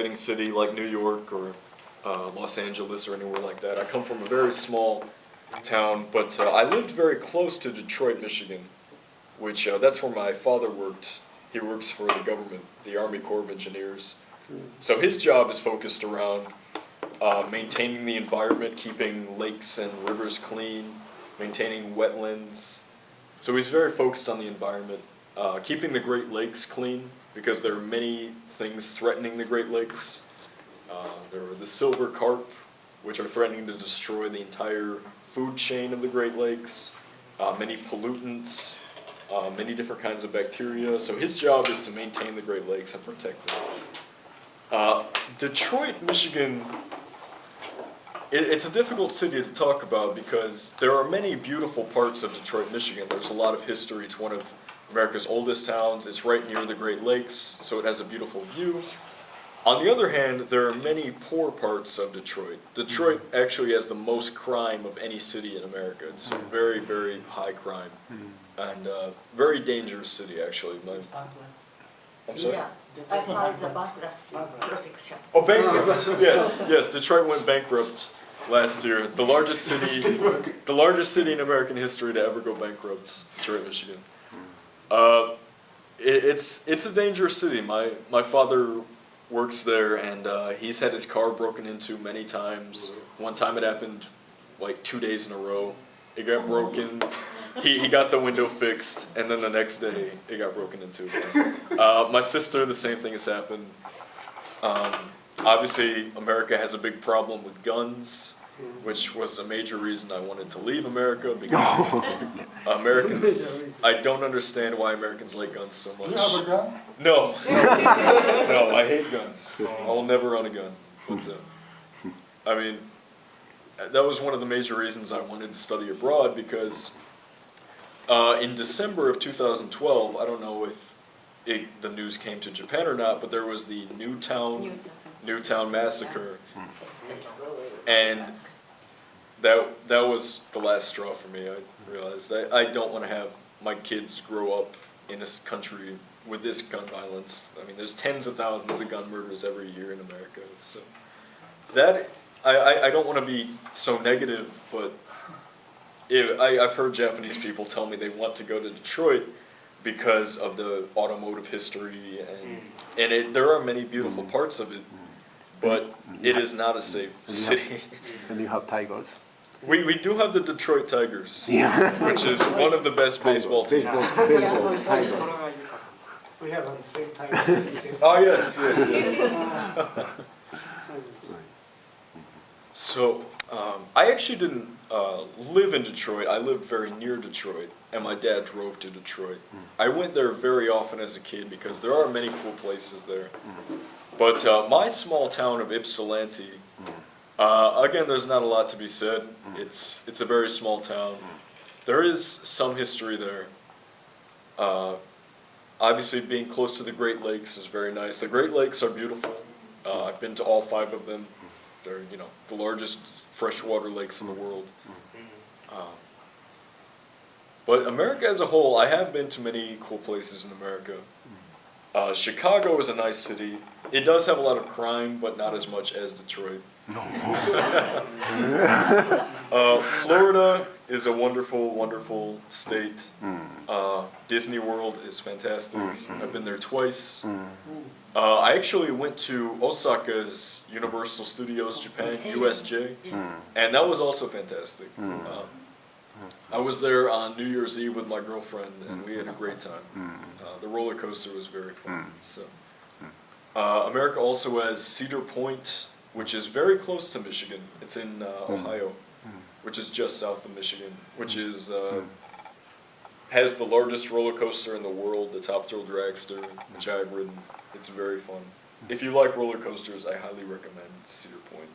exciting city like New York or Los Angeles or anywhere like that. I come from a very small town, but I lived very close to Detroit, Michigan, which that's where my father worked. He works for the government, the Army Corps of Engineers. So his job is focused around maintaining the environment, keeping lakes and rivers clean, maintaining wetlands. So he's very focused on the environment, keeping the Great Lakes clean, because there are many things threatening the Great Lakes. There are the silver carp, which are threatening to destroy the entire food chain of the Great Lakes, many pollutants, many different kinds of bacteria. So his job is to maintain the Great Lakes and protect them. Detroit, Michigan, it's a difficult city to talk about because there are many beautiful parts of Detroit, Michigan. There's a lot of history. It's one of America's oldest towns. It's right near the Great Lakes, so it has a beautiful view. On the other hand, there are many poor parts of Detroit. Detroit actually has the most crime of any city in America. It's a very, very high crime and very dangerous city, actually. I'm sorry? Yeah, I filed the bankruptcy protection. Oh, bankrupt! Yes. Detroit went bankrupt last year. The largest city in American history to ever go bankrupt. Detroit, Michigan. It's a dangerous city. My father works there, and he's had his car broken into many times. One time it happened like 2 days in a row. It got broken. He got the window fixed, and then the next day it got broken into. My sister, the same thing has happened. Obviously, America has a big problem with guns, which was a major reason I wanted to leave America, because Americans, I don't understand why Americans like guns so much. You have a gun? No. No, I hate guns. I will never own a gun. But, I mean, that was one of the major reasons I wanted to study abroad, because in December of 2012, I don't know if the news came to Japan or not, but there was the Newtown massacre, and that was the last straw for me. I realized I don't want to have my kids grow up in this country with this gun violence. I mean, there's tens of thousands of gun murders every year in America. So that I don't want to be so negative, but I've heard Japanese people tell me they want to go to Detroit because of the automotive history, and there are many beautiful parts of it, but it is not a safe city. And you have tigers. We do have the Detroit Tigers, which is one of the best baseball teams. We have on the same time as Oh, yes. So, I actually didn't live in Detroit. I lived very near Detroit, and my dad drove to Detroit. I went there very often as a kid because there are many cool places there. But my small town of Ypsilanti, again, there's not a lot to be said. It's a very small town. There is some history there. Obviously, being close to the Great Lakes is very nice. The Great Lakes are beautiful. I've been to all 5 of them. They're, the largest freshwater lakes in the world. But America as a whole, I have been to many cool places in America. Chicago is a nice city. It does have a lot of crime, but not as much as Detroit. Florida is a wonderful, wonderful state. Disney World is fantastic. I've been there twice. I actually went to Osaka's Universal Studios Japan, USJ, and that was also fantastic. I was there on New Year's Eve with my girlfriend, and we had a great time. The roller coaster was very fun. So, America also has Cedar Point, which is very close to Michigan. It's in Ohio, which is just south of Michigan, which is has the largest roller coaster in the world, the Top Thrill Dragster, which I've ridden. It's very fun. If you like roller coasters, I highly recommend Cedar Point.